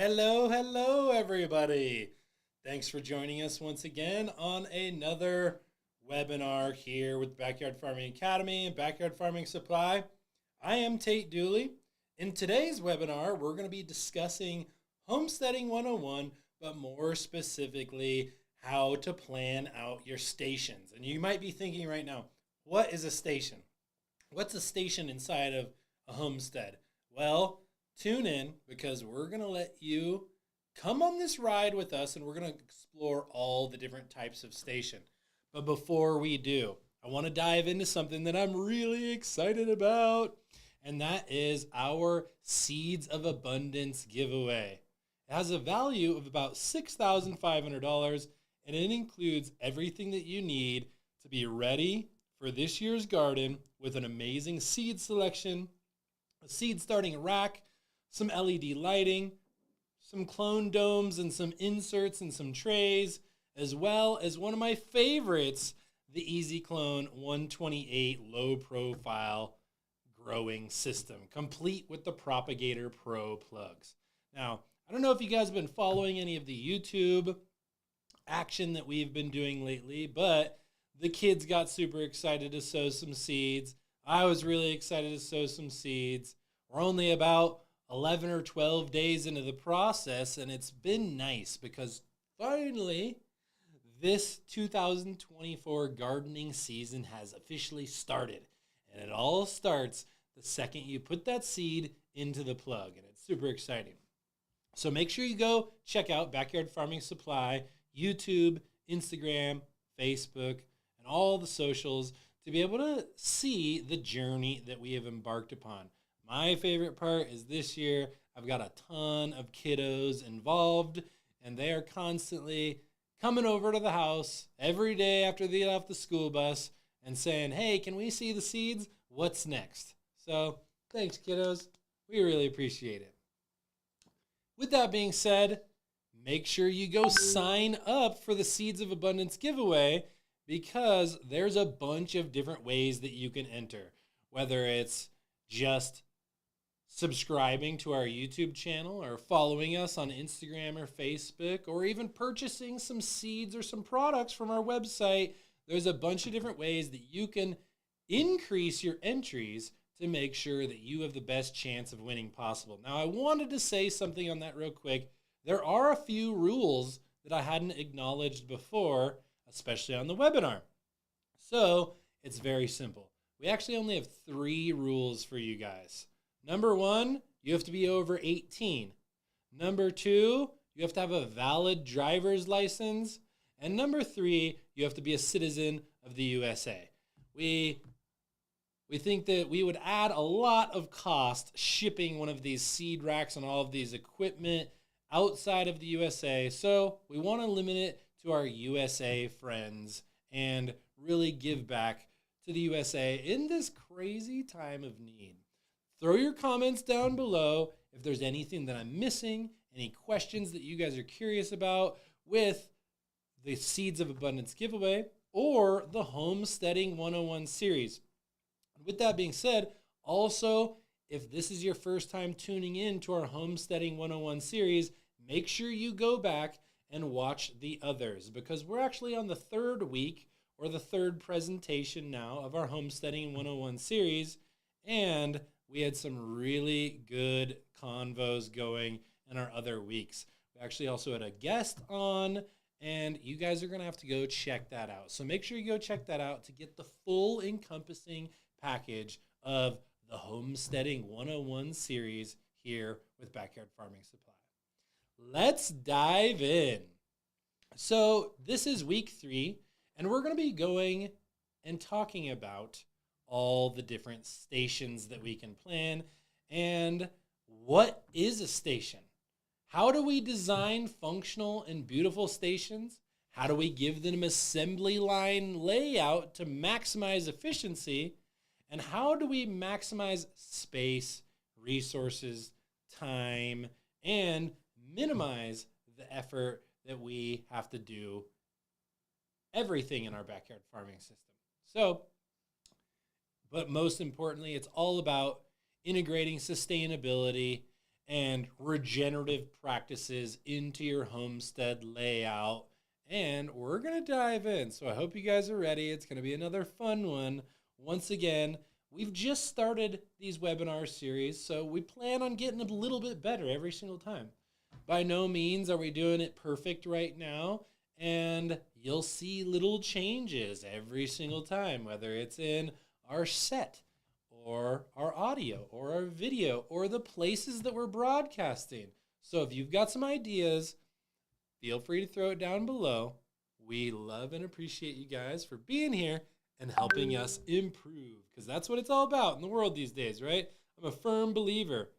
Hello, everybody. Thanks for joining us once again on another webinar here with Backyard Farming Academy and Backyard Farming Supply. I am Tate Dooley. In today's webinar, we're going to be discussing Homesteading 101, but more specifically, how to plan out your stations. And you might be thinking right now, what is a station? What's a station inside of a homestead? Well, tune in because we're going to let you come on this ride with us and we're going to explore all the different types of station. But before we do, I want to dive into something that I'm really excited about, and that is our Seeds of Abundance giveaway. It has a value of about $6,500, and it includes everything that you need to be ready for this year's garden with an amazing seed selection, a seed starting rack, some LED lighting, some clone domes and some inserts and some trays, as well as one of my favorites, the Easy Clone 128 low profile growing system, complete with the Propagator Pro plugs. Now, I don't know if you guys have been following any of the YouTube action that we've been doing lately, but the kids got super excited to sow some seeds. I was really excited to sow some seeds. We're only about 11 or 12 days into the process, and it's been nice because finally this 2024 gardening season has officially started, and it all starts the second you put that seed into the plug, and it's super exciting. So make sure you go check out Backyard Farming Supply, YouTube, Instagram, Facebook, and all the socials to be able to see the journey that we have embarked upon. My favorite part is this year, I've got a ton of kiddos involved, and they are constantly coming over to the house every day after they get off the school bus and saying, hey, can we see the seeds? What's next? So thanks, kiddos. We really appreciate it. With that being said, make sure you go sign up for the Seeds of Abundance giveaway because there's a bunch of different ways that you can enter, whether it's just subscribing to our YouTube channel or following us on Instagram or Facebook, or even purchasing some seeds or some products from our website. There's a bunch of different ways that you can increase your entries to make sure that you have the best chance of winning possible. Now, I wanted to say something on that real quick. There are a few rules that I hadn't acknowledged before, especially on the webinar. So it's very simple. We actually only have 3 rules for you guys. Number 1, you have to be over 18. Number 2, you have to have a valid driver's license. And number 3, you have to be a citizen of the USA. We think that we would add a lot of cost shipping one of these seed racks and all of these equipment outside of the USA. So we want to limit it to our USA friends and really give back to the USA in this crazy time of need. Throw your comments down below if there's anything that I'm missing, any questions that you guys are curious about with the Seeds of Abundance giveaway or the Homesteading 101 series. With that being said, also, if this is your first time tuning in to our Homesteading 101 series, make sure you go back and watch the others because we're actually on the 3rd week or the 3rd presentation now of our Homesteading 101 series, and we had some really good convos going in our other weeks. We actually also had a guest on, and you guys are going to have to go check that out. So make sure you go check that out to get the full encompassing package of the Homesteading 101 series here with Backyard Farming Supply. Let's dive in. So this is week 3, and we're going to be going and talking about all the different stations that we can plan. And what is a station? How do we design functional and beautiful stations? How do we give them assembly line layout to maximize efficiency? And how do we maximize space, resources, time, and minimize the effort that we have to do everything in our backyard farming system? So, but most importantly, it's all about integrating sustainability and regenerative practices into your homestead layout. And we're going to dive in. So I hope you guys are ready. It's going to be another fun one. Once again, we've just started these webinar series, so we plan on getting a little bit better every single time. By no means are we doing it perfect right now, and you'll see little changes every single time, whether it's in our set or our audio or our video or the places that we're broadcasting. So if you've got some ideas, feel free to throw it down below. We love and appreciate you guys for being here and helping us improve, because that's what it's all about in the world these days, right? I'm a firm believer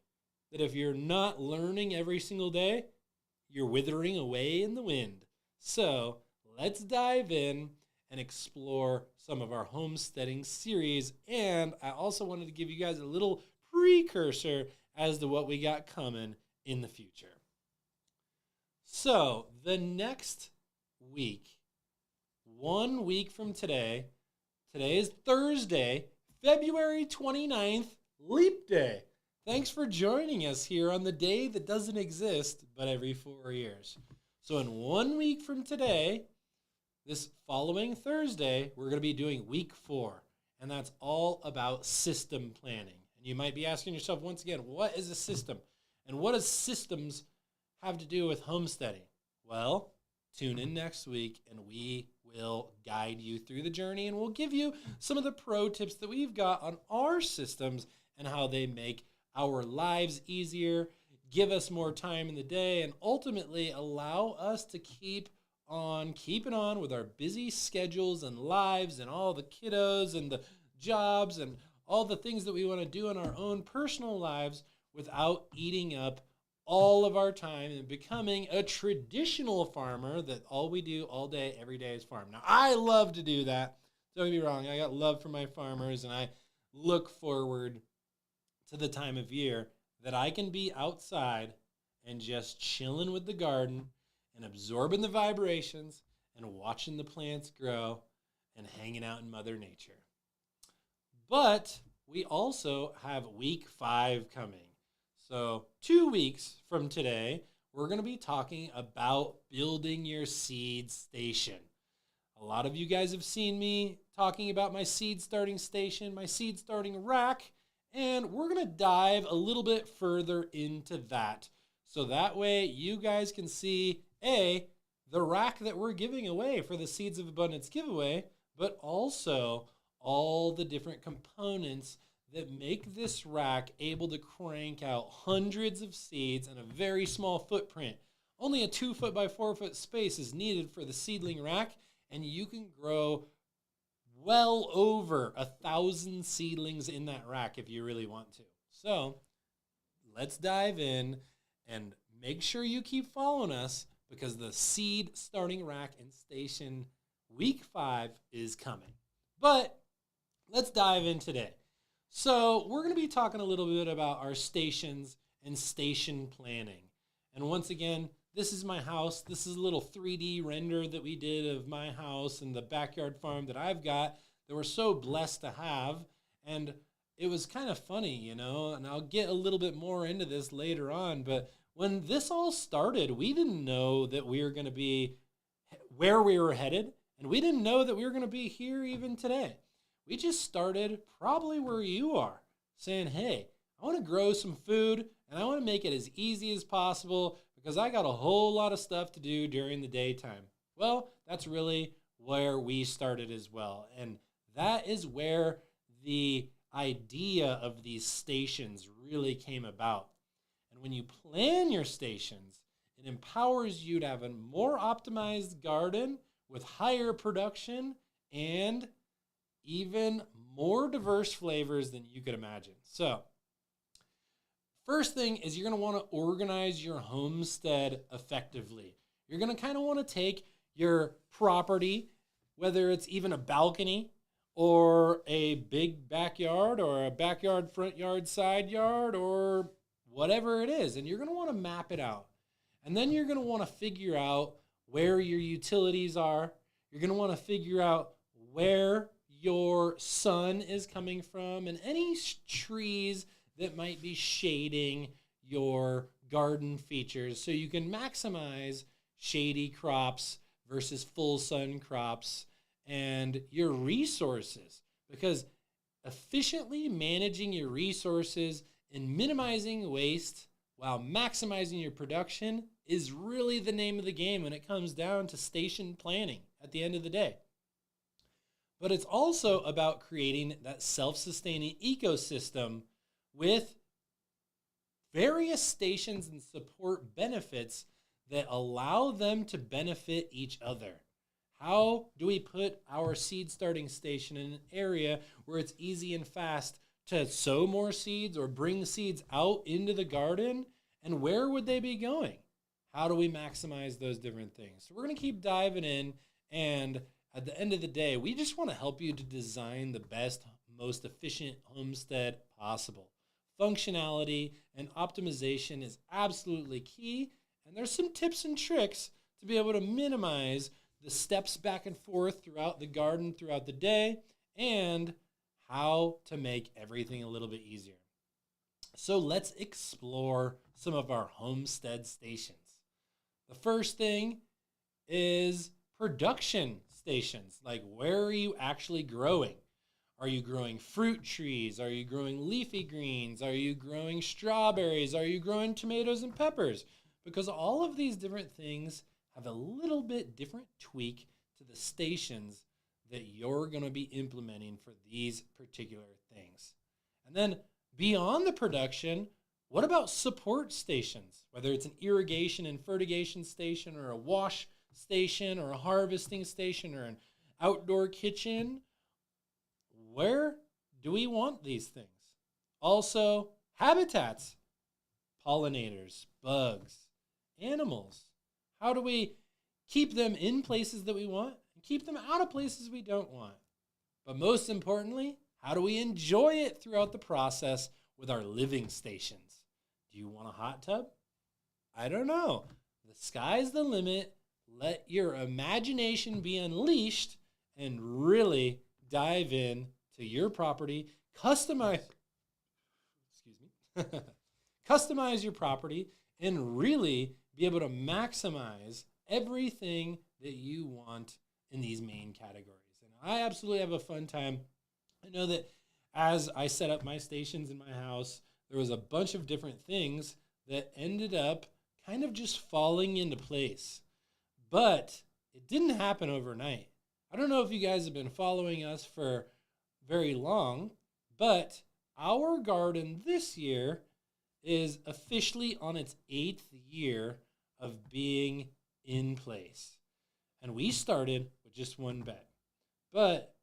that if you're not learning every single day, you're withering away in the wind. So let's dive in and explore some of our homesteading series. And I also wanted to give you guys a little precursor as to what we got coming in the future. So the next week, 1 week from today is Thursday, February 29th, Leap Day. Thanks for joining us here on the day that doesn't exist, but every 4 years. So in 1 week from today, this following Thursday, we're going to be doing week 4, and that's all about system planning. And you might be asking yourself once again, what is a system? And what does systems have to do with homesteading? Well, tune in next week, and we will guide you through the journey, and we'll give you some of the pro tips that we've got on our systems and how they make our lives easier, give us more time in the day, and ultimately allow us to keep on keeping on with our busy schedules and lives and all the kiddos and the jobs and all the things that we want to do in our own personal lives without eating up all of our time and becoming a traditional farmer that all we do all day, every day is farm. Now, I love to do that. Don't get me wrong. I got love for my farmers, and I look forward to the time of year that I can be outside and just chilling with the garden and absorbing the vibrations and watching the plants grow and hanging out in Mother Nature. But we also have week 5 coming. So 2 weeks from today, we're going to be talking about building your seed station. A lot of you guys have seen me talking about my seed starting station, my seed starting rack, and we're going to dive a little bit further into that. So that way you guys can see, A, the rack that we're giving away for the Seeds of Abundance giveaway, but also all the different components that make this rack able to crank out hundreds of seeds in a very small footprint. Only a 2 foot by 4 foot space is needed for the seedling rack, and you can grow well over 1,000 seedlings in that rack if you really want to. So let's dive in and make sure you keep following us, because the seed starting rack and station week 5 is coming. But let's dive in today. So we're going to be talking a little bit about our stations and station planning. And once again, this is my house. This is a little 3D render that we did of my house and the backyard farm that I've got that we're so blessed to have. And it was kind of funny, you know, and I'll get a little bit more into this later on. But when this all started, we didn't know that we were going to be where we were headed. And we didn't know that we were going to be here even today. We just started probably where you are, saying, hey, I want to grow some food, and I want to make it as easy as possible because I got a whole lot of stuff to do during the daytime. Well, that's really where we started as well. And that is where the idea of these stations really came about. And when you plan your stations, it empowers you to have a more optimized garden with higher production and even more diverse flavors than you could imagine. So, first thing is you're going to want to organize your homestead effectively. You're going to kind of want to take your property, whether it's even a balcony or a big backyard or a backyard, front yard, side yard, or whatever it is, and you're going to want to map it out. And then you're going to want to figure out where your utilities are. You're going to want to figure out where your sun is coming from and any trees that might be shading your garden features so you can maximize shady crops versus full sun crops and your resources. Because efficiently managing your resources and minimizing waste while maximizing your production is really the name of the game when it comes down to station planning at the end of the day. But it's also about creating that self-sustaining ecosystem with various stations and support benefits that allow them to benefit each other. How do we put our seed starting station in an area where it's easy and fast to sow more seeds or bring seeds out into the garden? And where would they be going? How do we maximize those different things? So we're going to keep diving in, and at the end of the day, we just want to help you to design the best, most efficient homestead possible. Functionality and optimization is absolutely key, and there's some tips and tricks to be able to minimize the steps back and forth throughout the garden, throughout the day, and how to make everything a little bit easier. So let's explore some of our homestead stations. The first thing is production stations. Like, where are you actually growing? Are you growing fruit trees? Are you growing leafy greens? Are you growing strawberries? Are you growing tomatoes and peppers? Because all of these different things have a little bit different tweak to the stations that you're going to be implementing for these particular things. And then beyond the production, what about support stations? Whether it's an irrigation and fertigation station or a wash station or a harvesting station or an outdoor kitchen, where do we want these things? Also, habitats, pollinators, bugs, animals. How do we keep them in places that we want and keep them out of places we don't want? But most importantly, how do we enjoy it throughout the process with our living stations? Do you want a hot tub? I don't know. The sky's the limit. Let your imagination be unleashed and really dive in to your property. Customize customize your property and really be able to maximize everything that you want in these main categories. And I absolutely have a fun time. I know that as I set up my stations in my house, there was a bunch of different things that ended up kind of just falling into place. But it didn't happen overnight. I don't know if you guys have been following us for very long, but our garden this year is officially on its 8th year of being in place. And we started with just one bed. But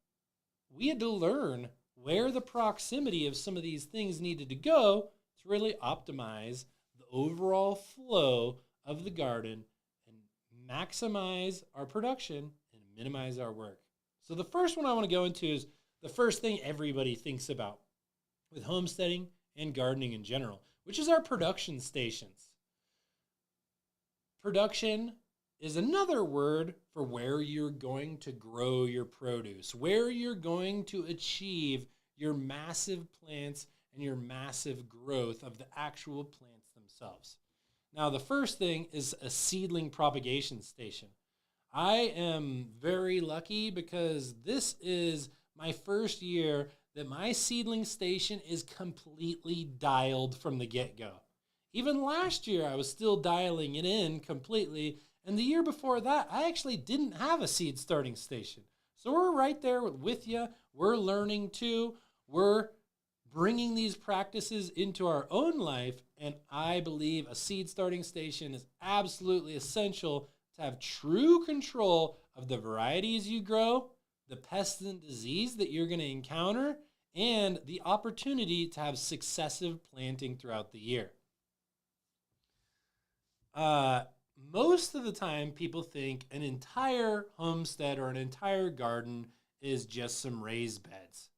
we had to learn where the proximity of some of these things needed to go to really optimize the overall flow of the garden and maximize our production and minimize our work. So the first one I want to go into is the first thing everybody thinks about with homesteading and gardening in general, which is our production stations. Production is another word for where you're going to grow your produce, where you're going to achieve your massive plants and your massive growth of the actual plants themselves. Now, the first thing is a seedling propagation station. I am very lucky because this is my first year that my seedling station is completely dialed from the get-go. Even last year, I was still dialing it in completely. And the year before that, I actually didn't have a seed starting station. So we're right there with you. We're learning too. We're bringing these practices into our own life. And I believe a seed starting station is absolutely essential to have true control of the varieties you grow, the pests and disease that you're going to encounter, and the opportunity to have successive planting throughout the year. Most of the time, people think an entire homestead or an entire garden is just some raised beds.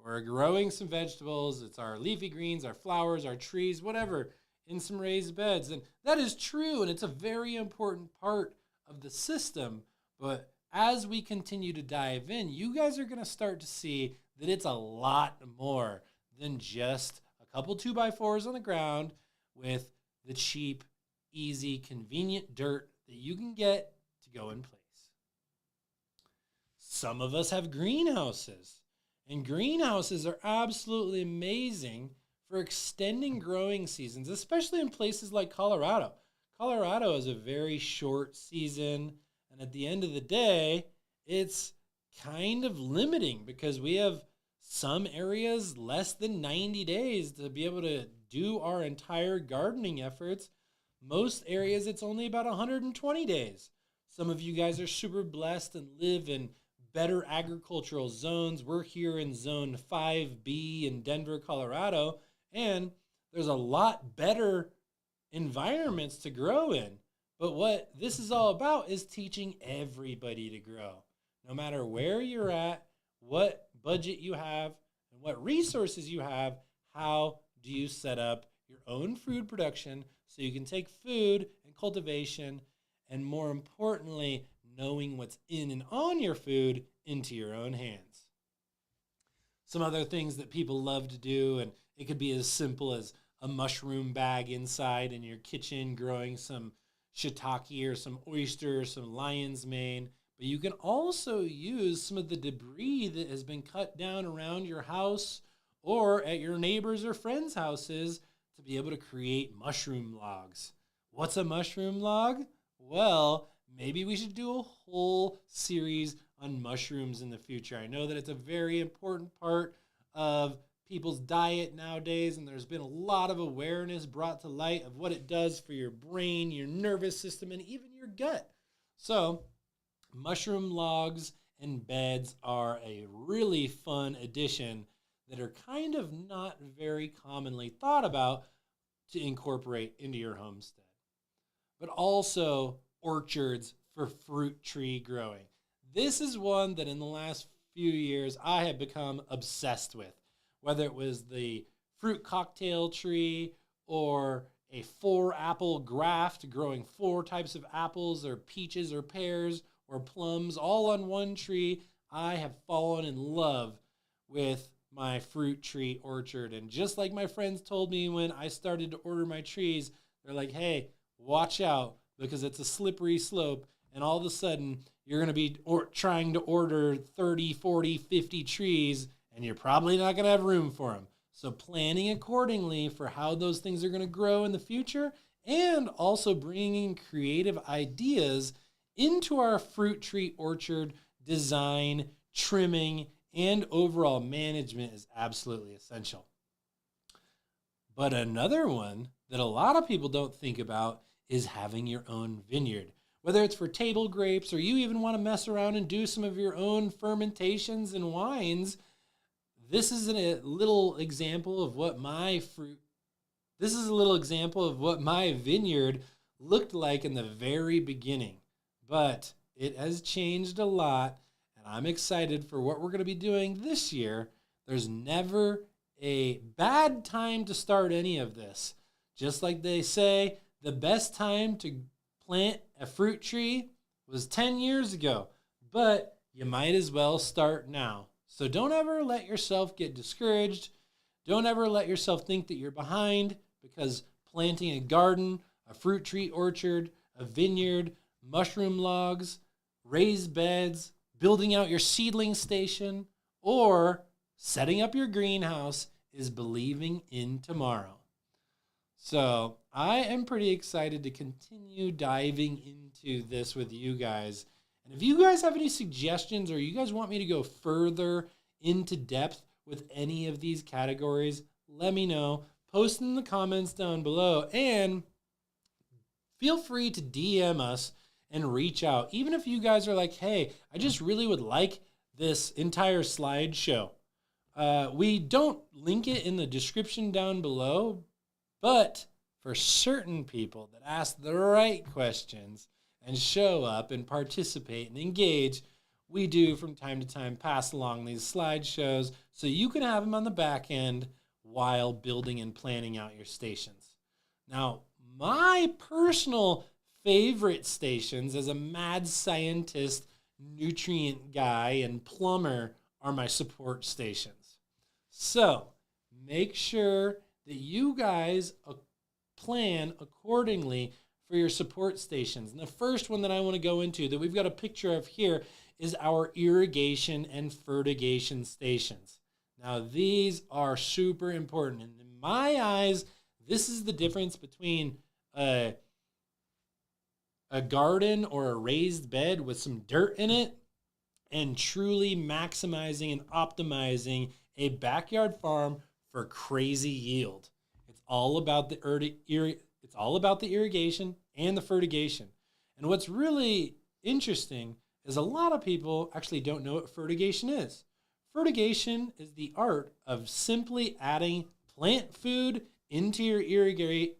We're growing some vegetables. It's our leafy greens, our flowers, our trees, whatever, in some raised beds. And that is true, and it's a very important part of the system. But as we continue to dive in, you guys are going to start to see that it's a lot more than just a couple 2x4s on the ground with the cheap, easy, convenient dirt that you can get to go in place. Some of us have greenhouses, and greenhouses are absolutely amazing for extending growing seasons, especially in places like Colorado. Colorado is a very short season, and at the end of the day, it's kind of limiting because we have some areas less than 90 days to be able to do our entire gardening efforts. Most areas, it's only about 120 days. Some of you guys are super blessed and live in better agricultural zones. We're here in zone 5B in Denver, Colorado, and there's a lot better environments to grow in. But what this is all about is teaching everybody to grow. No matter where you're at, what budget you have, and what resources you have, how do you set up your own food production so you can take food and cultivation, and more importantly, knowing what's in and on your food into your own hands. Some other things that people love to do, and it could be as simple as a mushroom bag inside in your kitchen growing some shiitake or some oyster or some lion's mane. But you can also use some of the debris that has been cut down around your house or at your neighbors' or friends' houses to be able to create mushroom logs. What's a mushroom log? Well, maybe we should do a whole series on mushrooms in the future. I know that it's a very important part of people's diet nowadays, and there's been a lot of awareness brought to light of what it does for your brain, your nervous system, and even your gut. So, mushroom logs and beds are a really fun addition that are kind of not very commonly thought about to incorporate into your homestead. But also orchards for fruit tree growing. This is one that in the last few years I have become obsessed with. Whether it was the fruit cocktail tree or a 4-apple graft growing 4 types of apples or peaches or pears or plums all on one tree, I have fallen in love with my fruit tree orchard. And just like my friends told me when I started to order my trees, they're like, hey, watch out because it's a slippery slope. And all of a sudden, you're going to be trying to order 30, 40, 50 trees, and you're probably not going to have room for them. So planning accordingly for how those things are going to grow in the future, and also bringing creative ideas into our fruit tree orchard design, trimming, and overall management is absolutely essential. But another one that a lot of people don't think about is having your own vineyard. Whether it's for table grapes or you even want to mess around and do some of your own fermentations and wines, this is a little example of what my vineyard looked like in the very beginning. But it has changed a lot, and I'm excited for what we're going to be doing this year. There's never a bad time to start any of this. Just like they say, the best time to plant a fruit tree was 10 years ago, but you might as well start now. So don't ever let yourself get discouraged. Don't ever let yourself think that you're behind, because planting a garden, a fruit tree orchard, a vineyard, mushroom logs, raised beds, building out your seedling station, or setting up your greenhouse is believing in tomorrow. So I am pretty excited to continue diving into this with you guys. And if you guys have any suggestions or you guys want me to go further into depth with any of these categories, let me know. Post in the comments down below, and feel free to DM us and reach out. Even if you guys are like, hey, I just really would like this entire slideshow. We don't link it in the description down below, but for certain people that ask the right questions and show up and participate and engage, we do from time to time pass along these slideshows so you can have them on the back end while building and planning out your stations. Now, my personal favorite stations as a mad scientist, nutrient guy, and plumber are my support stations. So make sure that you guys plan accordingly for your support stations. And the first one that I want to go into that we've got a picture of here is our irrigation and fertigation stations. Now, these are super important. And in my eyes, this is the difference between a garden or a raised bed with some dirt in it and truly maximizing and optimizing a backyard farm for crazy yield. It's all about the irrigation and the fertigation. And what's really interesting is a lot of people actually don't know what fertigation is. Fertigation is the art of simply adding plant food into your irrigation,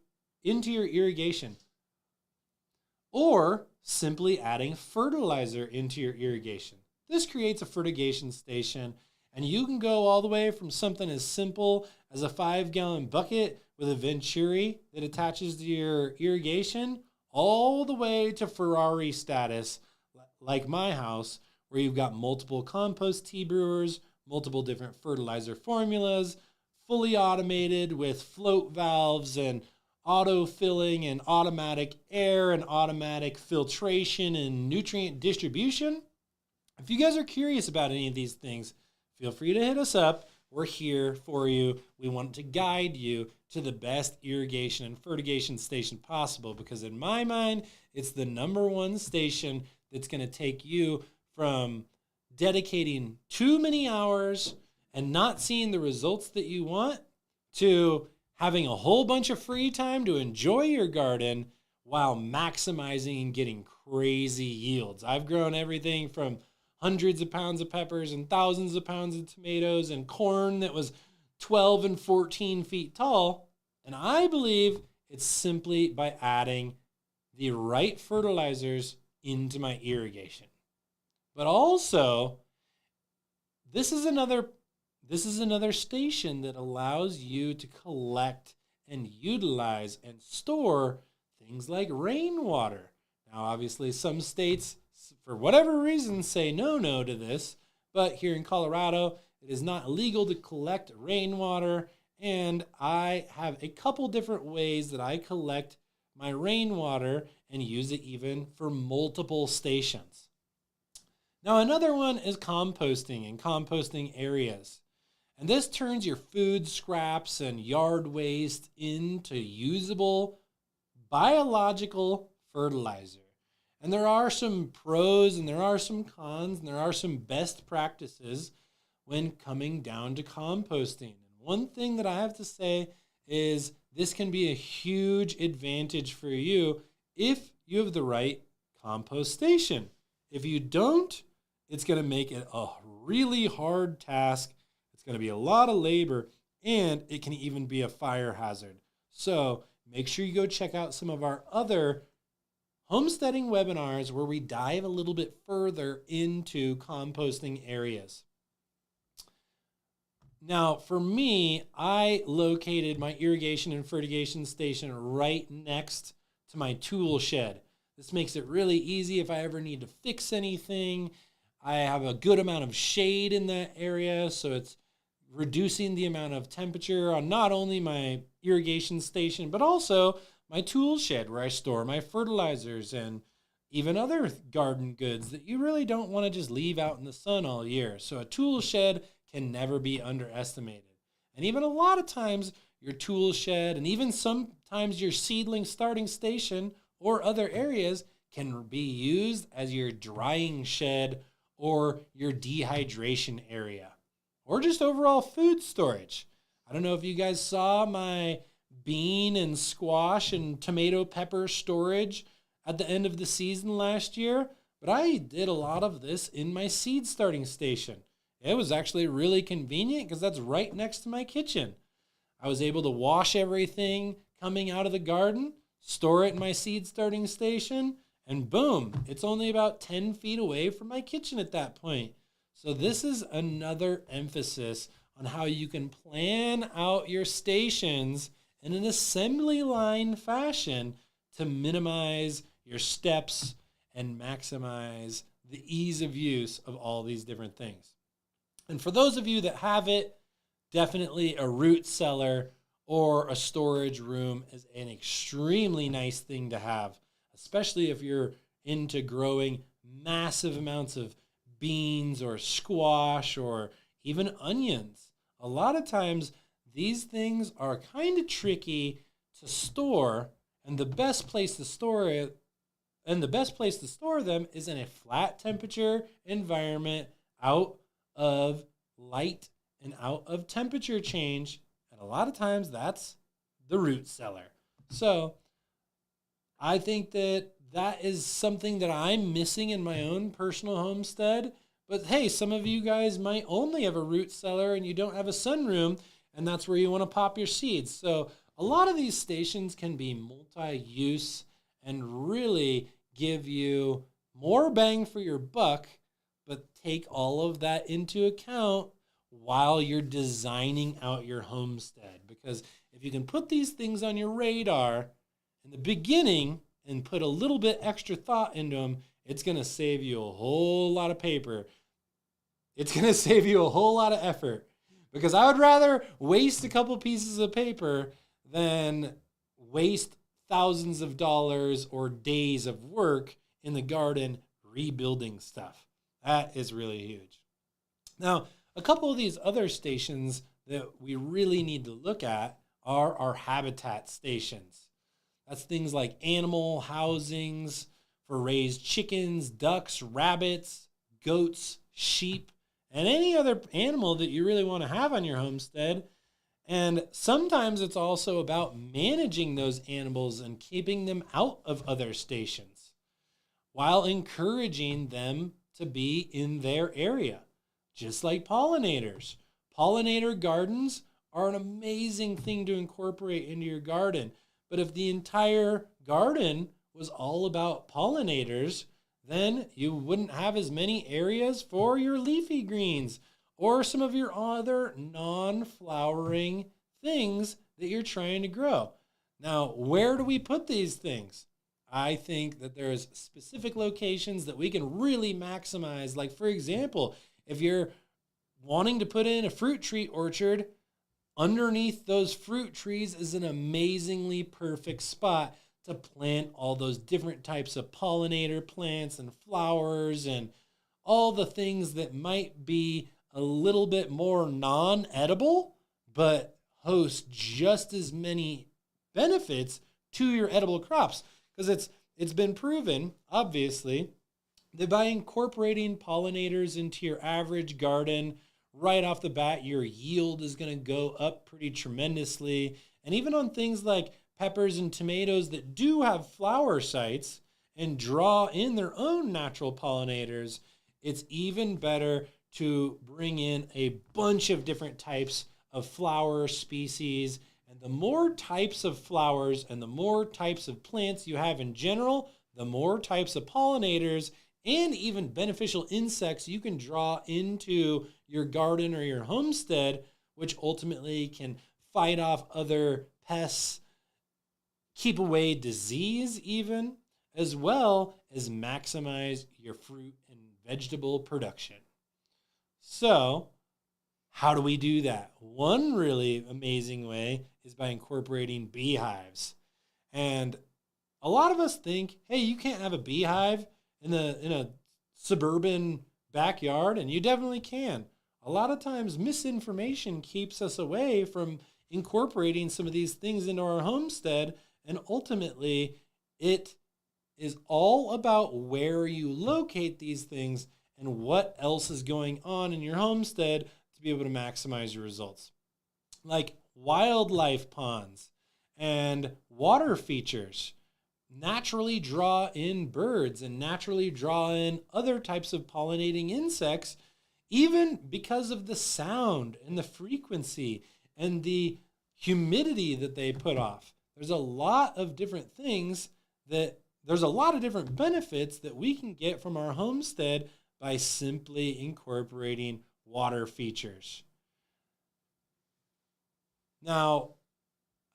or simply adding fertilizer into your irrigation. This creates a fertigation station, and you can go all the way from something as simple as a 5-gallon bucket with a venturi that attaches to your irrigation, all the way to Ferrari status, like my house, where you've got multiple compost tea brewers, multiple different fertilizer formulas, fully automated with float valves and auto filling and automatic air and automatic filtration and nutrient distribution. If you guys are curious about any of these things, feel free to hit us up. We're here for you. We want to guide you to the best irrigation and fertigation station possible, because in my mind, it's the number one station that's going to take you from dedicating too many hours and not seeing the results that you want to having a whole bunch of free time to enjoy your garden while maximizing and getting crazy yields. I've grown everything from hundreds of pounds of peppers and thousands of pounds of tomatoes and corn that was 12 and 14 feet tall. And I believe it's simply by adding the right fertilizers into my irrigation. But also, this is another station that allows you to collect and utilize and store things like rainwater. Now, obviously, some states, for whatever reason, say no to this, but here in Colorado, it is not illegal to collect rainwater, and I have a couple different ways that I collect my rainwater and use it even for multiple stations. Now, another one is composting and composting areas. And this turns your food scraps and yard waste into usable biological fertilizer. And there are some pros and there are some cons and there are some best practices when coming down to composting. And one thing that I have to say is this can be a huge advantage for you if you have the right compost station. If you don't, it's going to make it a really hard task. It's going to be a lot of labor, and it can even be a fire hazard. So make sure you go check out some of our other homesteading webinars where we dive a little bit further into composting areas. Now, for me, I located my irrigation and fertigation station right next to my tool shed. This makes it really easy if I ever need to fix anything. I have a good amount of shade in that area, so it's reducing the amount of temperature on not only my irrigation station, but also my tool shed where I store my fertilizers and even other garden goods that you really don't want to just leave out in the sun all year. So a tool shed can never be underestimated. And even a lot of times your tool shed and even sometimes your seedling starting station or other areas can be used as your drying shed or your dehydration area or just overall food storage. I don't know if you guys saw my bean and squash and tomato pepper storage at the end of the season last year, but I did a lot of this in my seed starting station. It was actually really convenient because that's right next to my kitchen. I was able to wash everything coming out of the garden, store it in my seed starting station, and boom, it's only about 10 feet away from my kitchen at that point. So this is another emphasis on how you can plan out your stations in an assembly line fashion to minimize your steps and maximize the ease of use of all these different things. And for those of you that have it, definitely a root cellar or a storage room is an extremely nice thing to have, especially if you're into growing massive amounts of beans or squash or even onions. A lot of times these things are kind of tricky to store, and the best place to store it and the best place to store them is in a flat temperature environment, out of light and out of temperature change. And a lot of times that's the root cellar. So I think that that is something that I'm missing in my own personal homestead. But hey, some of you guys might only have a root cellar and you don't have a sunroom, and that's where you want to pop your seeds. So a lot of these stations can be multi-use and really give you more bang for your buck, but take all of that into account while you're designing out your homestead. Because if you can put these things on your radar in the beginning and put a little bit extra thought into them, it's going to save you a whole lot of paper. It's going to save you a whole lot of effort. Because I would rather waste a couple pieces of paper than waste thousands of dollars or days of work in the garden rebuilding stuff. That is really huge. Now, a couple of these other stations that we really need to look at are our habitat stations. That's things like animal housings for raised chickens, ducks, rabbits, goats, sheep, and any other animal that you really want to have on your homestead. And sometimes it's also about managing those animals and keeping them out of other stations while encouraging them to be in their area, just like pollinators. Pollinator gardens are an amazing thing to incorporate into your garden. But if the entire garden was all about pollinators, then you wouldn't have as many areas for your leafy greens or some of your other non-flowering things that you're trying to grow. Now, where do we put these things? I think that there's specific locations that we can really maximize. Like, for example, if you're wanting to put in a fruit tree orchard, underneath those fruit trees is an amazingly perfect spot to plant all those different types of pollinator plants and flowers and all the things that might be a little bit more non-edible, but host just as many benefits to your edible crops. Because it's been proven, obviously, that by incorporating pollinators into your average garden, right off the bat, your yield is going to go up pretty tremendously. And even on things like peppers and tomatoes that do have flower sites and draw in their own natural pollinators, it's even better to bring in a bunch of different types of flower species. And the more types of flowers and the more types of plants you have in general, the more types of pollinators and even beneficial insects you can draw into your garden or your homestead, which ultimately can fight off other pests, keep away disease even, as well as maximize your fruit and vegetable production. So, how do we do that? One really amazing way is by incorporating beehives. And a lot of us think, hey, you can't have a beehive in a suburban backyard, and you definitely can. A lot of times misinformation keeps us away from incorporating some of these things into our homestead, and ultimately it is all about where you locate these things and what else is going on in your homestead to be able to maximize your results. Like wildlife ponds and water features naturally draw in birds and naturally draw in other types of pollinating insects, even because of the sound and the frequency and the humidity that they put off. There's a lot of different things there's a lot of different benefits that we can get from our homestead by simply incorporating water features. Now,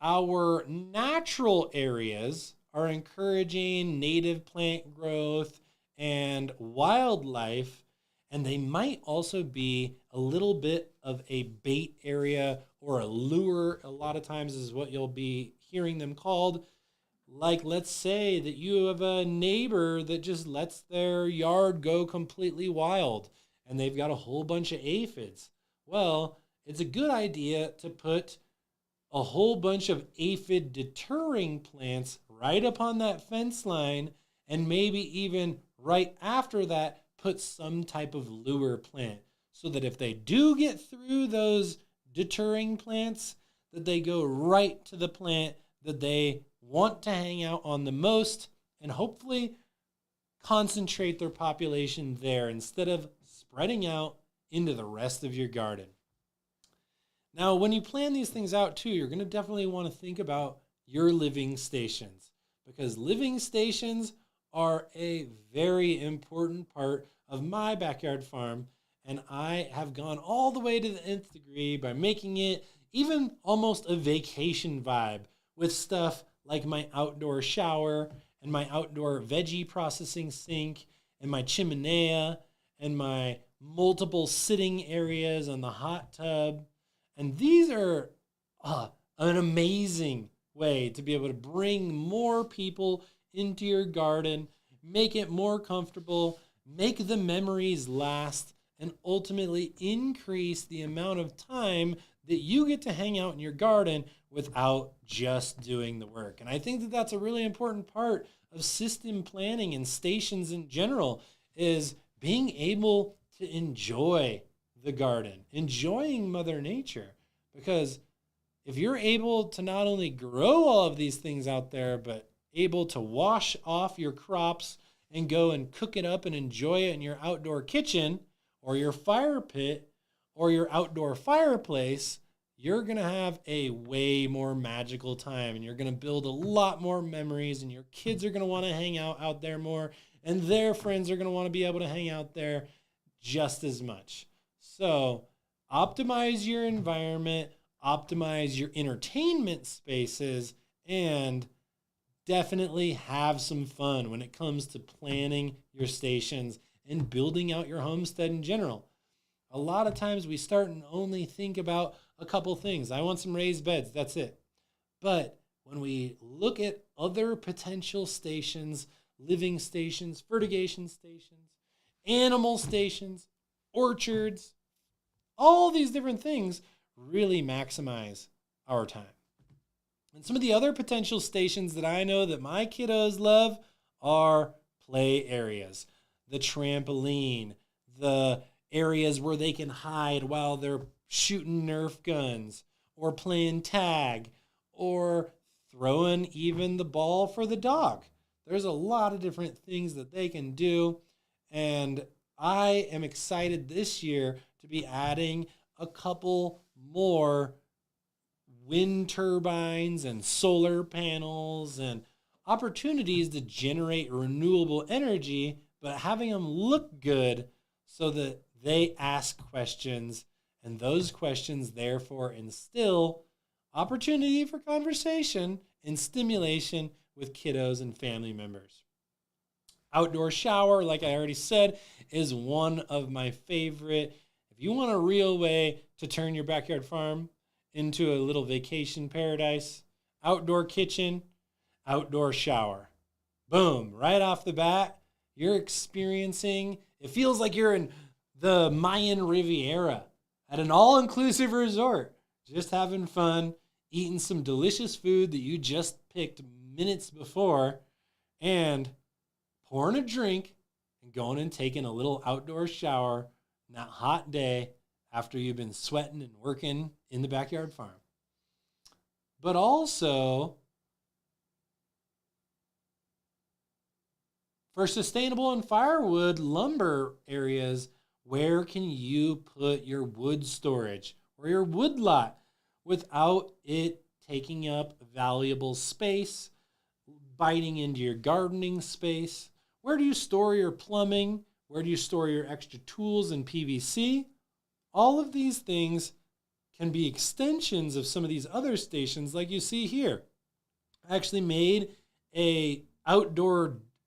our natural areas are encouraging native plant growth and wildlife, And they might also be a little bit of a bait area or a lure, a lot of times is what you'll be hearing them called. Like, let's say that you have a neighbor that just lets their yard go completely wild and they've got a whole bunch of aphids. Well, it's a good idea to put a whole bunch of aphid deterring plants right up on that fence line, and maybe even right after that, put some type of lure plant so that if they do get through those deterring plants, that they go right to the plant that they want to hang out on the most and hopefully concentrate their population there instead of spreading out into the rest of your garden. Now, when you plan these things out too, you're going to definitely want to think about your living stations, because living stations are a very important part of my backyard farm. And I have gone all the way to the nth degree by making it even almost a vacation vibe with stuff like my outdoor shower and my outdoor veggie processing sink and my chimenea and my multiple sitting areas and the hot tub. And these are an amazing way to be able to bring more people into your garden, make it more comfortable, make the memories last, and ultimately increase the amount of time that you get to hang out in your garden without just doing the work. And I think that that's a really important part of system planning and stations in general, is being able to enjoy the garden, enjoying Mother Nature. Because if you're able to not only grow all of these things out there, but able to wash off your crops and go and cook it up and enjoy it in your outdoor kitchen or your fire pit or your outdoor fireplace, you're going to have a way more magical time, and you're going to build a lot more memories, and your kids are going to want to hang out there more, and their friends are going to want to be able to hang out there just as much. So optimize your environment, optimize your entertainment spaces, and definitely have some fun when it comes to planning your stations and building out your homestead in general. A lot of times we start and only think about a couple things. I want some raised beds, that's it. But when we look at other potential stations, living stations, fertigation stations, animal stations, orchards, all these different things really maximize our time. And some of the other potential stations that I know that my kiddos love are play areas, the trampoline, the areas where they can hide while they're shooting Nerf guns or playing tag or throwing even the ball for the dog. There's a lot of different things that they can do. And I am excited this year to be adding a couple more wind turbines and solar panels and opportunities to generate renewable energy, but having them look good so that they ask questions, and those questions therefore instill opportunity for conversation and stimulation with kiddos and family members. Outdoor shower, like I already said, is one of my favorite. If you want a real way to turn your backyard farm into a little vacation paradise, outdoor kitchen, outdoor shower. Boom, right off the bat, you're experiencing, it feels like you're in the Mayan Riviera at an all-inclusive resort, just having fun, eating some delicious food that you just picked minutes before, and pouring a drink and going and taking a little outdoor shower on that hot day after you've been sweating and working in the backyard farm. But also, for sustainable and firewood lumber areas, where can you put your wood storage or your wood lot without it taking up valuable space, biting into your gardening space? Where do you store your plumbing? Where do you store your extra tools and PVC? All of these things can be extensions of some of these other stations like you see here. I actually made a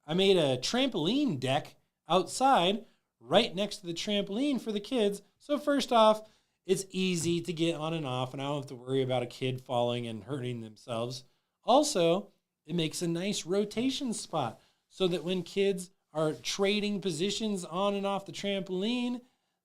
trampoline deck outside right next to the trampoline for the kids. So first off, it's easy to get on and off, and I don't have to worry about a kid falling and hurting themselves. Also, it makes a nice rotation spot so that when kids are trading positions on and off the trampoline,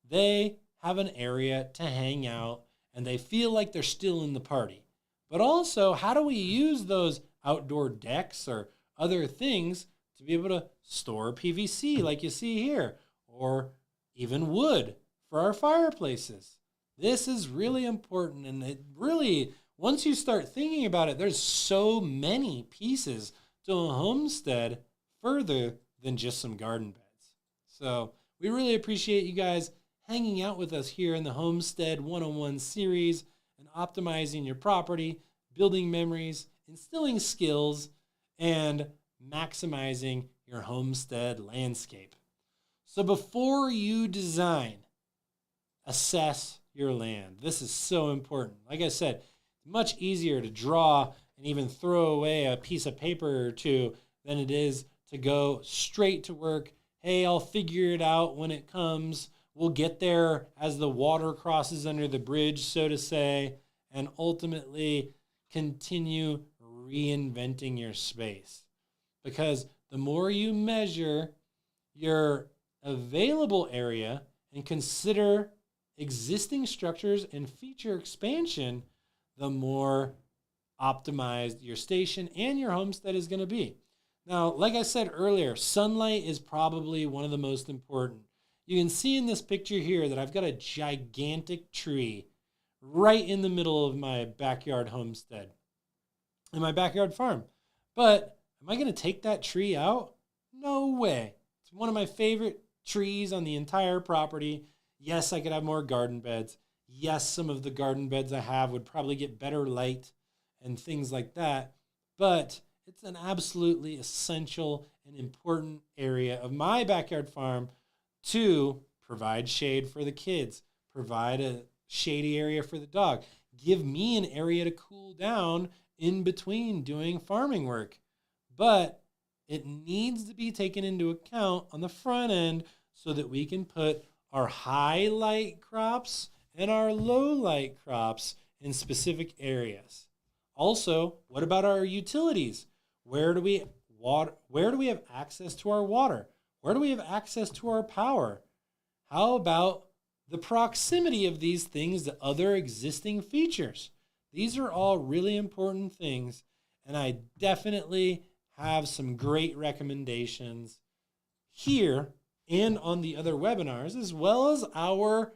they have an area to hang out and they feel like they're still in the party. But also, how do we use those outdoor decks or other things to be able to store PVC like you see here, or even wood for our fireplaces? This is really important, and it really, once you start thinking about it, there's so many pieces to a homestead further than just some garden beds. So we really appreciate you guys hanging out with us here in the Homestead 101 series and optimizing your property, building memories, instilling skills, and maximizing your homestead landscape. So before you design, assess your land. This is so important. Like I said, it's much easier to draw and even throw away a piece of paper or two than it is to go straight to work. Hey, I'll figure it out when it comes. We'll get there as the water crosses under the bridge, so to say, and ultimately continue reinventing your space. Because the more you measure your available area and consider existing structures and feature expansion, the more optimized your station and your homestead is going to be. Now, like I said earlier, sunlight is probably one of the most important. You can see in this picture here that I've got a gigantic tree right in the middle of my backyard homestead and my backyard farm. But am I going to take that tree out? No way. It's one of my favorite trees on the entire property. Yes, I could have more garden beds. Yes, some of the garden beds I have would probably get better light and things like that. But it's an absolutely essential and important area of my backyard farm to provide shade for the kids, provide a shady area for the dog, give me an area to cool down in between doing farming work. But it needs to be taken into account on the front end so that we can put our high light crops and our low light crops in specific areas. Also, what about our utilities? Where do we have access to our water? Where do we have access to our power? How about the proximity of these things to other existing features? These are all really important things, and I definitely have some great recommendations here and on the other webinars, as well as our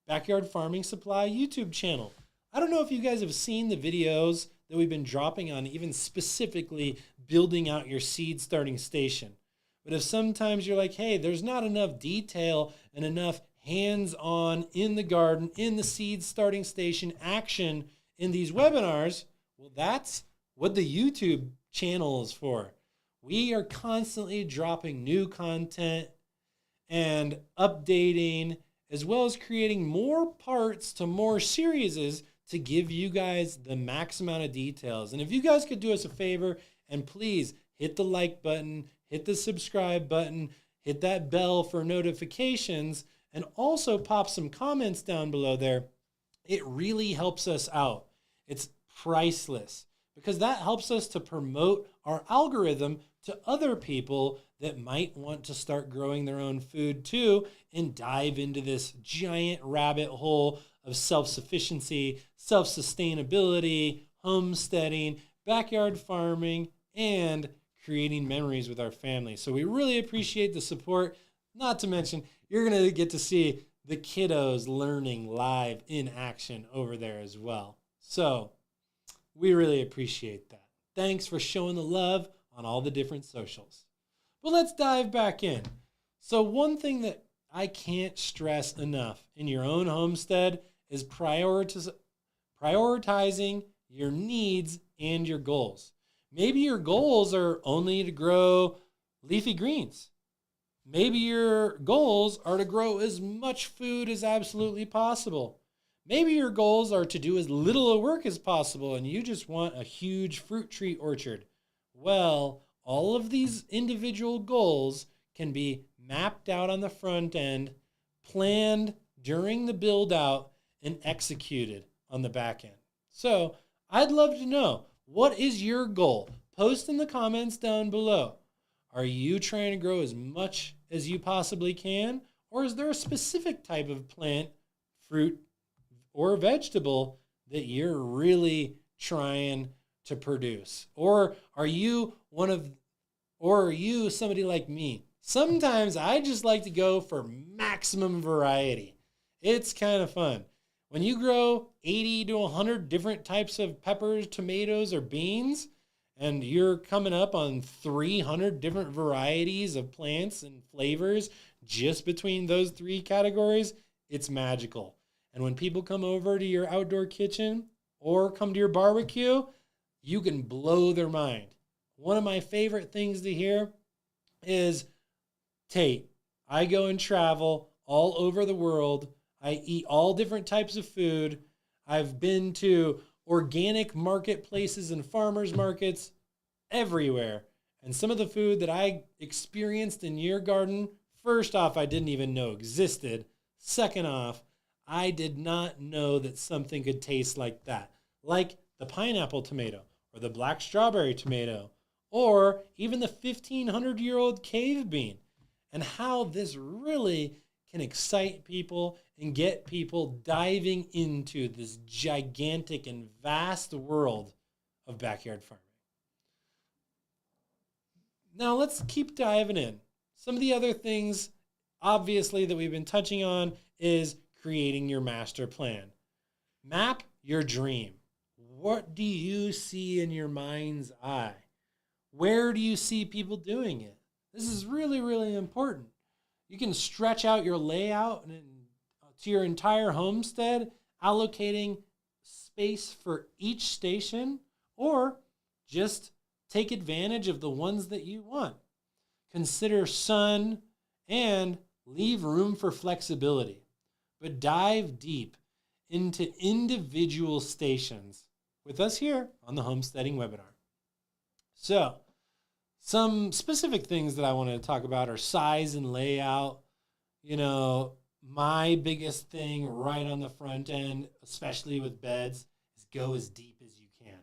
Backyard Farming Supply YouTube channel. I don't know if you guys have seen the videos that we've been dropping on, even specifically building out your seed starting station. But if sometimes you're like, hey, there's not enough detail and enough hands-on in the garden, in the seed starting station action in these webinars, well, that's what the YouTube channel is for. We are constantly dropping new content and updating, as well as creating more parts to more series to give you guys the max amount of details. And if you guys could do us a favor and please hit the like button, hit the subscribe button, hit that bell for notifications, and also pop some comments down below there, it really helps us out. It's priceless because that helps us to promote our algorithm to other people that might want to start growing their own food too and dive into this giant rabbit hole of self-sufficiency, self-sustainability, homesteading, backyard farming, and creating memories with our family. So we really appreciate the support. Not to mention, you're going to get to see the kiddos learning live in action over there as well. So we really appreciate that. Thanks for showing the love on all the different socials. But let's dive back in. So one thing that I can't stress enough in your own homestead is prioritizing your needs and your goals. Maybe your goals are only to grow leafy greens. Maybe your goals are to grow as much food as absolutely possible. Maybe your goals are to do as little work as possible and you just want a huge fruit tree orchard. Well, all of these individual goals can be mapped out on the front end, planned during the build out, and executed on the back end. So I'd love to know, what is your goal? Post in the comments down below. Are you trying to grow as much as you possibly can? Or is there a specific type of plant, fruit, or vegetable that you're really trying to produce? Or are you somebody like me? Sometimes I just like to go for maximum variety. It's kind of fun. When you grow 80 to 100 different types of peppers, tomatoes, or beans, and you're coming up on 300 different varieties of plants and flavors just between those three categories, it's magical. And when people come over to your outdoor kitchen or come to your barbecue, you can blow their mind. One of my favorite things to hear is, Tate, I go and travel all over the world. I eat all different types of food. I've been to organic marketplaces and farmers markets everywhere. And some of the food that I experienced in your garden, first off, I didn't even know existed. Second off, I did not know that something could taste like that. Like the pineapple tomato or the black strawberry tomato or even the 1,500-year-old cave bean, and how this really can excite people and get people diving into this gigantic and vast world of backyard farming. Now let's keep diving in. Some of the other things, obviously, that we've been touching on is creating your master plan. Map your dream. What do you see in your mind's eye? Where do you see people doing it? This is really, really important. You can stretch out your layout to your entire homestead, allocating space for each station, or just take advantage of the ones that you want. Consider sun and leave room for flexibility, but dive deep into individual stations with us here on the Homesteading webinar. So, some specific things that I want to talk about are size and layout. You know, my biggest thing right on the front end, especially with beds, is go as deep as you can.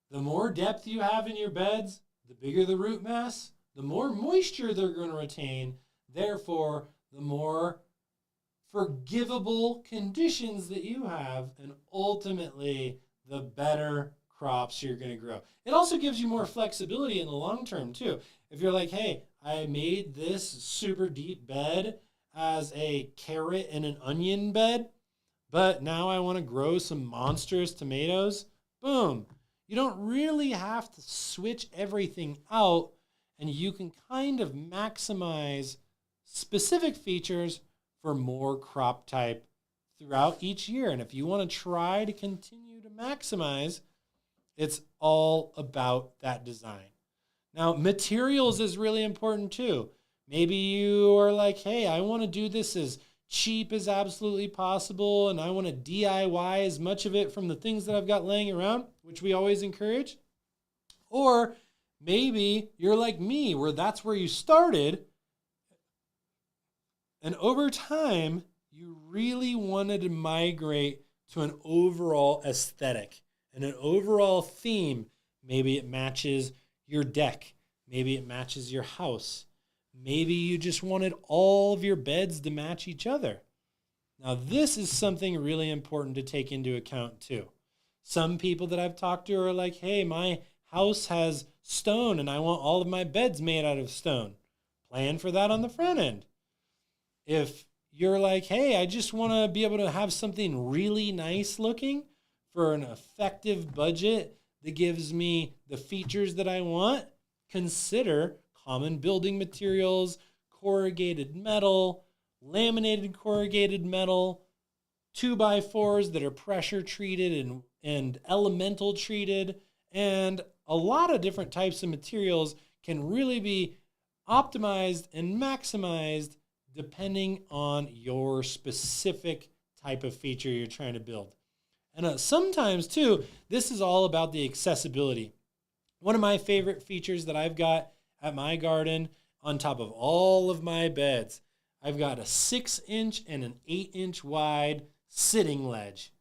The more depth you have in your beds, the bigger the root mass, the more moisture they're going to retain. Therefore, the more forgivable conditions that you have, and ultimately, the better crops you're going to grow. It also gives you more flexibility in the long term too. If you're like, hey, I made this super deep bed as a carrot and an onion bed, but now I want to grow some monstrous tomatoes, boom. You don't really have to switch everything out, and you can kind of maximize specific features for more crop type throughout each year. And if you want to try to continue to maximize, it's all about that design. Now, materials is really important too. Maybe you are like, hey, I want to do this as cheap as absolutely possible, and I want to DIY as much of it from the things that I've got laying around, which we always encourage. Or maybe you're like me, where that's where you started, and over time, you really wanted to migrate to an overall aesthetic and an overall theme. Maybe it matches your deck. Maybe it matches your house. Maybe you just wanted all of your beds to match each other. Now, this is something really important to take into account too. Some people that I've talked to are like, hey, my house has stone and I want all of my beds made out of stone. Plan for that on the front end. If you're like, hey, I just want to be able to have something really nice looking for an effective budget that gives me the features that I want, consider common building materials, corrugated metal, laminated corrugated metal, 2x4s that are pressure treated and elemental treated, and a lot of different types of materials can really be optimized and maximized depending on your specific type of feature you're trying to build. And sometimes, too, this is all about the accessibility. One of my favorite features that I've got at my garden, on top of all of my beds. I've got a 6-inch and an 8-inch wide sitting ledge.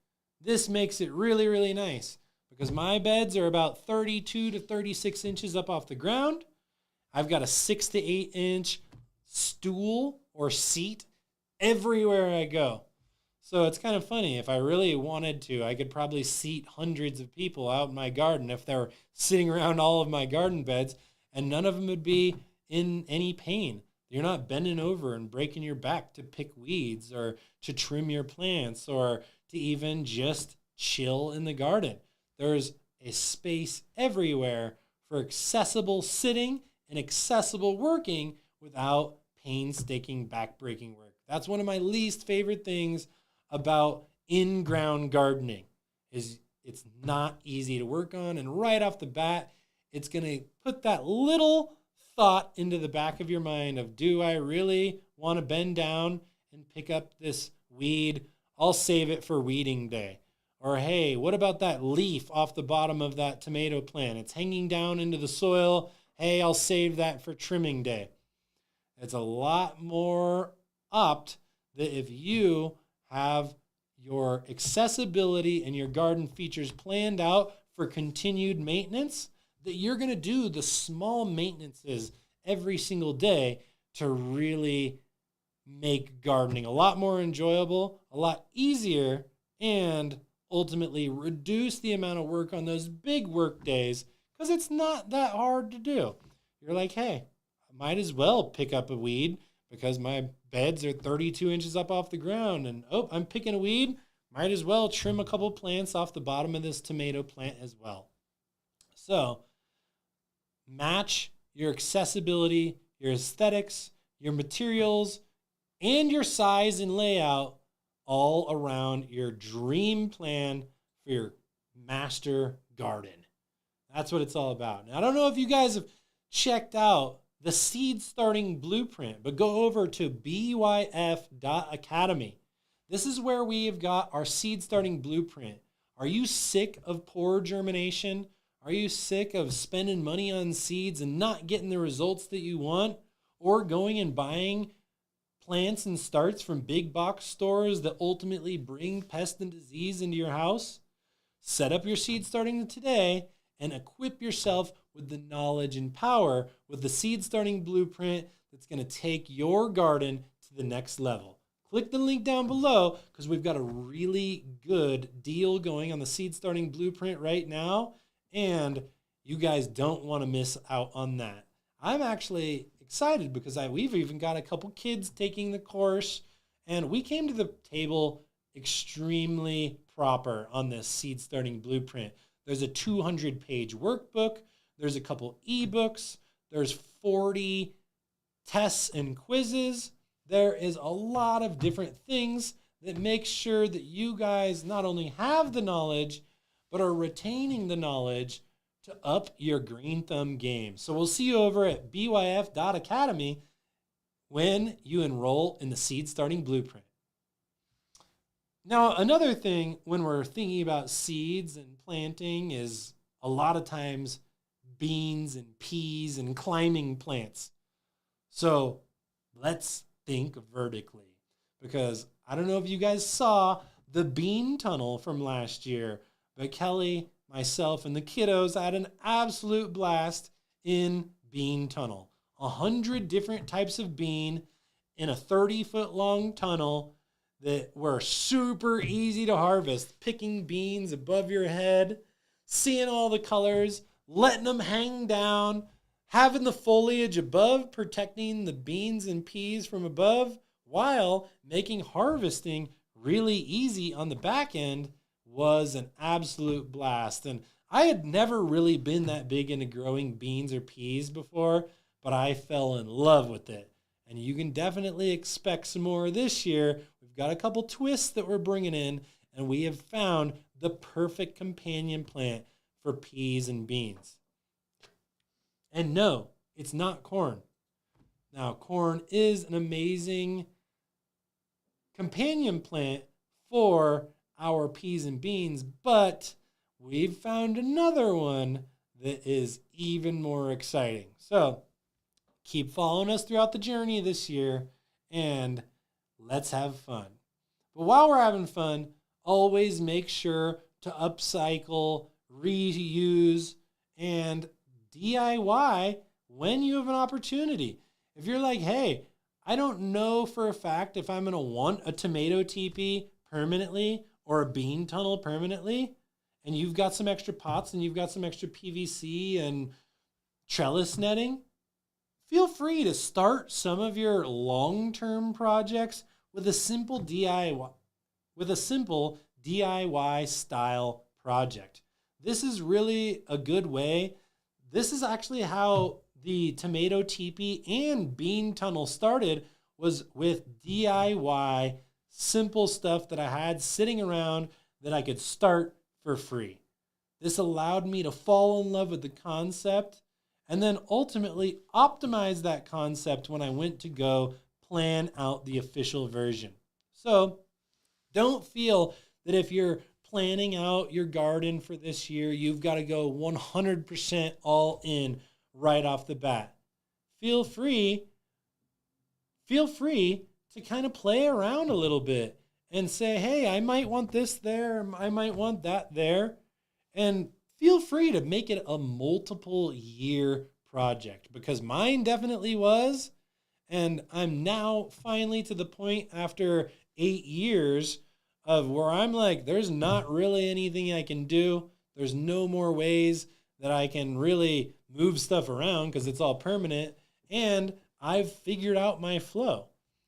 This makes it really, really nice because my beds are about 32 to 36 inches up off the ground. I've got a 6 to 8 inch stool or seat everywhere I go. So it's kind of funny. If I really wanted to, I could probably seat hundreds of people out in my garden if they were sitting around all of my garden beds, and none of them would be in any pain. You're not bending over and breaking your back to pick weeds or to trim your plants or to even just chill in the garden. There's a space everywhere for accessible sitting and accessible working without painstaking back-breaking work. That's one of my least favorite things about in-ground gardening is it's not easy to work on, and right off the bat, it's going to put that little thought into the back of your mind of, do I really want to bend down and pick up this weed? I'll save it for weeding day. Or, hey, what about that leaf off the bottom of that tomato plant? It's hanging down into the soil. Hey, I'll save that for trimming day. It's a lot more apt that if you have your accessibility and your garden features planned out for continued maintenance, that you're going to do the small maintenances every single day to really make gardening a lot more enjoyable, a lot easier, and ultimately reduce the amount of work on those big work days because it's not that hard to do. You're like, hey, I might as well pick up a weed because my beds are 32 inches up off the ground, and I'm picking a weed. Might as well trim a couple plants off the bottom of this tomato plant as well. So match your accessibility, your aesthetics, your materials, and your size and layout all around your dream plan for your master garden. That's what it's all about. Now, I don't know if you guys have checked out the seed starting blueprint, but go over to byf.academy. This is where we have got our seed starting blueprint. Are you sick of poor germination? Are you sick of spending money on seeds and not getting the results that you want? Or going and buying plants and starts from big box stores that ultimately bring pest and disease into your house? Set up your seed starting today and equip yourself with the knowledge and power with the seed starting blueprint that's going to take your garden to the next level. Click the link down below because we've got a really good deal going on the seed starting blueprint right now, and you guys don't want to miss out on that. I'm actually excited because we've even got a couple kids taking the course, and we came to the table extremely proper on this seed starting blueprint. There's a 200-page workbook. There's a couple ebooks. There's 40 tests and quizzes. There is a lot of different things that make sure that you guys not only have the knowledge, but are retaining the knowledge to up your green thumb game. So we'll see you over at byf.academy when you enroll in the seed starting blueprint. Now, another thing when we're thinking about seeds and planting is a lot of times beans and peas and climbing plants. So let's think vertically, because I don't know if you guys saw the bean tunnel from last year, but Kelly, myself, and the kiddos had an absolute blast in bean tunnel. 100 different types of bean in a 30-foot long tunnel that were super easy to harvest. Picking beans above your head, seeing all the colors, letting them hang down, having the foliage above protecting the beans and peas from above, while making harvesting really easy on the back end was an absolute blast. And I had never really been that big into growing beans or peas before, but I fell in love with it. And you can definitely expect some more this year. We've got a couple twists that we're bringing in, and we have found the perfect companion plant for peas and beans. And no, it's not corn. Now, corn is an amazing companion plant for our peas and beans, but we've found another one that is even more exciting. So keep following us throughout the journey this year, and let's have fun. But while we're having fun, always make sure to upcycle, reuse, and DIY when you have an opportunity. If you're like, hey, I don't know for a fact if I'm going to want a tomato teepee permanently or a bean tunnel permanently, and you've got some extra pots and you've got some extra PVC and trellis netting, feel free to start some of your long-term projects with a simple DIY style project. This is really a good way. This is actually how the tomato teepee and bean tunnel started, was with DIY simple stuff that I had sitting around that I could start for free. This allowed me to fall in love with the concept and then ultimately optimize that concept when I went to go plan out the official version. So don't feel that if you're planning out your garden for this year, you've got to go 100% all in right off the bat. Feel free to kind of play around a little bit and say, hey, I might want this there, I might want that there. And feel free to make it a multiple year project, because mine definitely was. And I'm now finally to the point after 8 years of where I'm like, there's not really anything I can do. There's no more ways that I can really move stuff around because it's all permanent. And I've figured out my flow.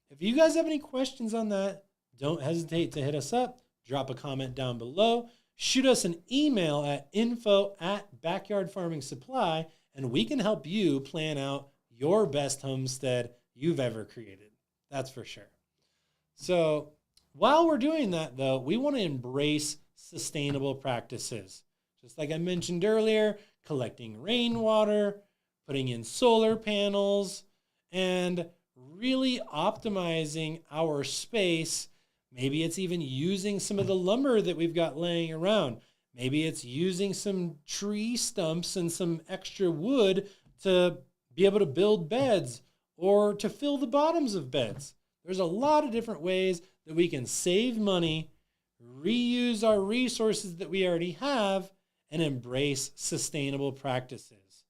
If you guys have any questions on that, don't hesitate to hit us up. Drop a comment down below. Shoot us an email at info@backyardfarmingsupply, and we can help you plan out your best homestead you've ever created. That's for sure. So while we're doing that, though, we want to embrace sustainable practices. Just like I mentioned earlier, collecting rainwater, putting in solar panels, and really optimizing our space. Maybe it's even using some of the lumber that we've got laying around. Maybe it's using some tree stumps and some extra wood to be able to build beds or to fill the bottoms of beds. There's a lot of different ways that we can save money, reuse our resources that we already have, and embrace sustainable practices.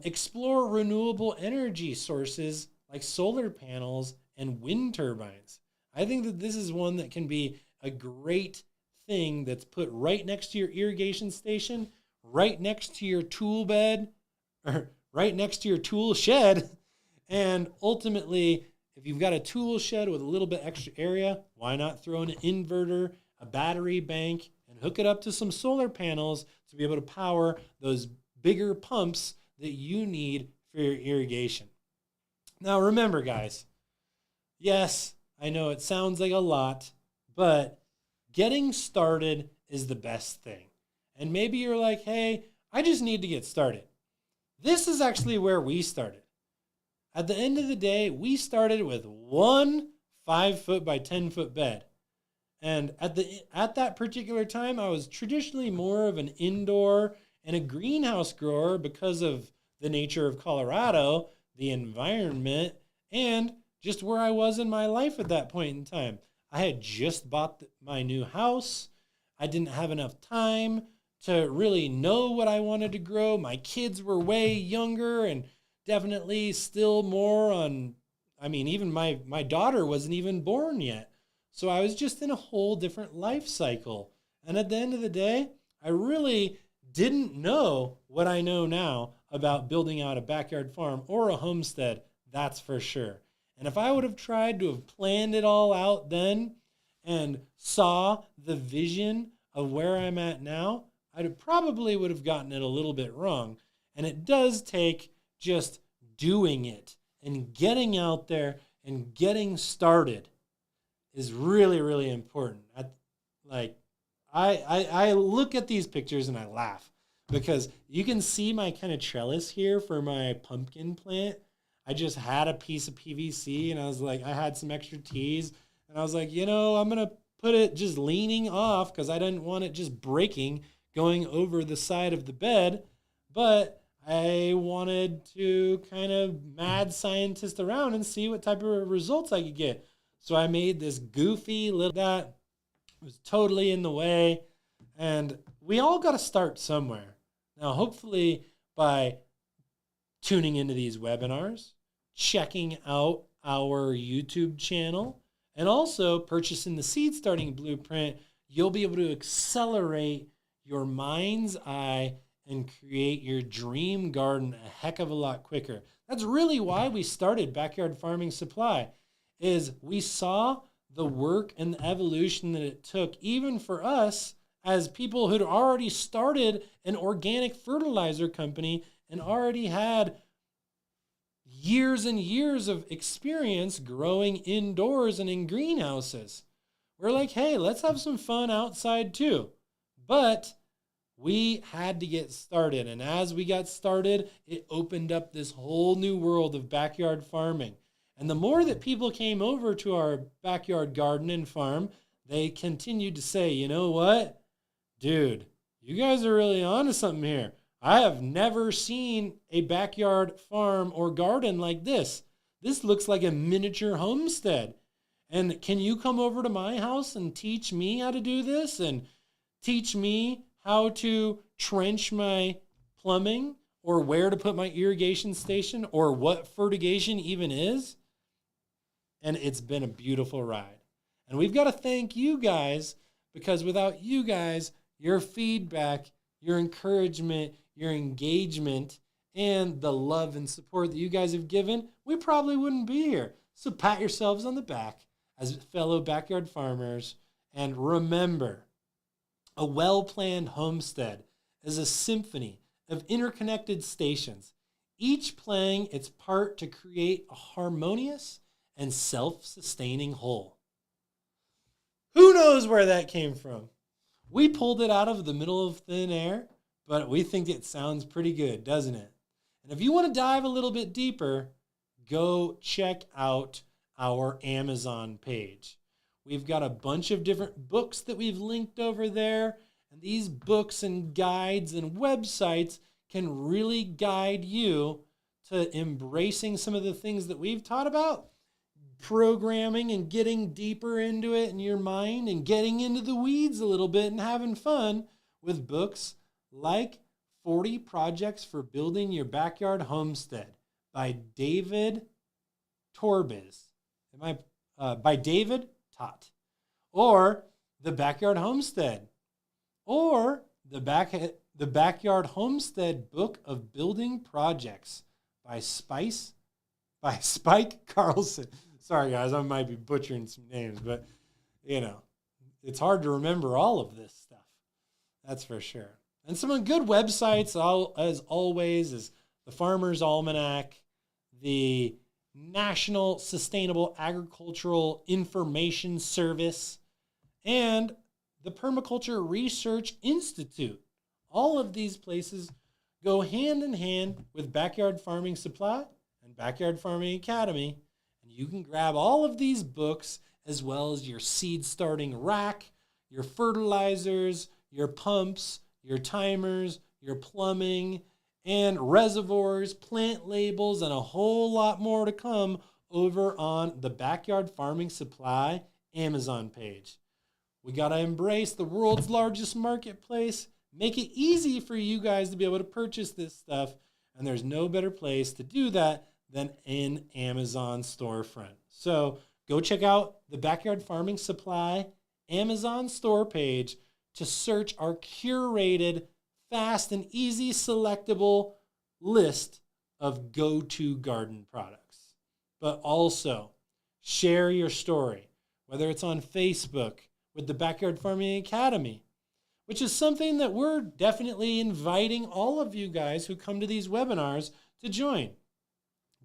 Explore renewable energy sources like solar panels and wind turbines. I think that this is one that can be a great thing that's put right next to your irrigation station, right next to your tool bed, or right next to your tool shed. And ultimately, if you've got a tool shed with a little bit extra area, why not throw in an inverter, a battery bank, and hook it up to some solar panels to be able to power those bigger pumps that you need for your irrigation. Now, remember, guys, yes, I know it sounds like a lot, but getting started is the best thing. And maybe you're like, hey, I just need to get started. This is actually where we started. At the end of the day, we started with one 5-foot by 10-foot bed. And at that particular time, I was traditionally more of an indoor and a greenhouse grower because of the nature of Colorado, the environment, and just where I was in my life at that point in time. I had just bought my new house. I didn't have enough time to really know what I wanted to grow. My kids were way younger and definitely still more on, even my daughter wasn't even born yet. So I was just in a whole different life cycle. And at the end of the day, I really didn't know what I know now about building out a backyard farm or a homestead, that's for sure. And if I would have tried to have planned it all out then and saw the vision of where I'm at now, I probably would have gotten it a little bit wrong. And it does take just doing it and getting out there and getting started is really, really important. I look at these pictures and I laugh because you can see my kind of trellis here for my pumpkin plant. I just had a piece of PVC and I was like, I had some extra teas and I was like, I'm going to put it just leaning off because I didn't want it just breaking going over the side of the bed. But I wanted to kind of mad scientist around and see what type of results I could get. So I made this goofy little that was totally in the way. And we all got to start somewhere. Now, hopefully, by tuning into these webinars, checking out our YouTube channel, and also purchasing the Seed Starting Blueprint, you'll be able to accelerate your mind's eye and create your dream garden a heck of a lot quicker. That's really why we started Backyard Farming Supply, is we saw the work and the evolution that it took, even for us as people who'd already started an organic fertilizer company and already had years and years of experience growing indoors and in greenhouses. We're like, hey, let's have some fun outside too. But we had to get started. And as we got started, it opened up this whole new world of backyard farming. And the more that people came over to our backyard garden and farm, they continued to say, you know what? Dude, you guys are really onto something here. I have never seen a backyard farm or garden like this. This looks like a miniature homestead. And can you come over to my house and teach me how to do this and teach me how to trench my plumbing or where to put my irrigation station or what fertigation even is? And it's been a beautiful ride. And we've got to thank you guys, because without you guys, your feedback, your encouragement, your engagement, and the love and support that you guys have given, we probably wouldn't be here. So pat yourselves on the back as fellow backyard farmers, and remember, a well-planned homestead is a symphony of interconnected stations, each playing its part to create a harmonious and self-sustaining whole. Who knows where that came from? We pulled it out of the middle of thin air, but we think it sounds pretty good, doesn't it? And if you want to dive a little bit deeper, go check out our Amazon page. We've got a bunch of different books that we've linked over there, and these books and guides and websites can really guide you to embracing some of the things that we've taught about, programming and getting deeper into it in your mind and getting into the weeds a little bit and having fun with books like 40 Projects for Building Your Backyard Homestead by David Torbiz. By David Tott. Or The Backyard Homestead. Or the Backyard Homestead Book of Building Projects by Spike Carlson. Sorry, guys, I might be butchering some names, but, you know, it's hard to remember all of this stuff. That's for sure. And some good websites, as always, is the Farmer's Almanac, the National Sustainable Agricultural Information Service, and the Permaculture Research Institute. All of these places go hand in hand with Backyard Farming Supply and Backyard Farming Academy. And you can grab all of these books as well as your seed starting rack, your fertilizers, your pumps, your timers, your plumbing, and reservoirs, plant labels, and a whole lot more to come over on the Backyard Farming Supply Amazon page. We got to embrace the world's largest marketplace, make it easy for you guys to be able to purchase this stuff, and there's no better place to do that than in Amazon storefront. So go check out the Backyard Farming Supply Amazon store page to search our curated, fast and easy selectable list of go-to garden products. But also share your story, whether it's on Facebook with the Backyard Farming Academy, which is something that we're definitely inviting all of you guys who come to these webinars to join.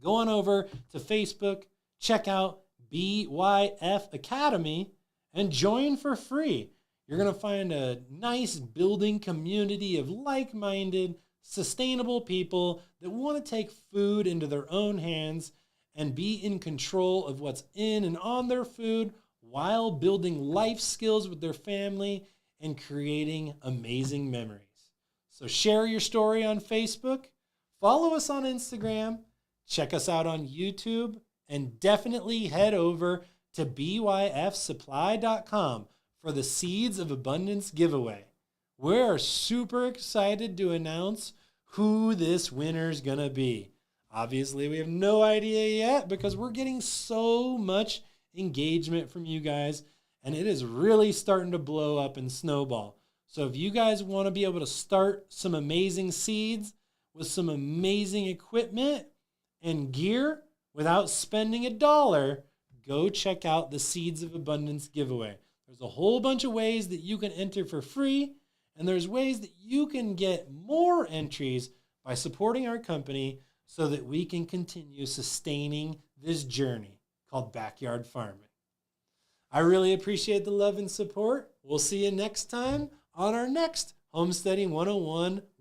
Go on over to Facebook, check out BYF Academy, and join for free. You're going to find a nice building community of like-minded, sustainable people that want to take food into their own hands and be in control of what's in and on their food while building life skills with their family and creating amazing memories. So share your story on Facebook, follow us on Instagram, check us out on YouTube, and definitely head over to byfsupply.com for the Seeds of Abundance giveaway. We're super excited to announce who this winner's gonna be. Obviously, we have no idea yet because we're getting so much engagement from you guys, and it is really starting to blow up and snowball. So if you guys want to be able to start some amazing seeds with some amazing equipment and gear without spending $1, go check out the Seeds of Abundance giveaway. There's a whole bunch of ways that you can enter for free, and there's ways that you can get more entries by supporting our company so that we can continue sustaining this journey called backyard farming. I really appreciate the love and support. We'll see you next time on our next Homesteading 101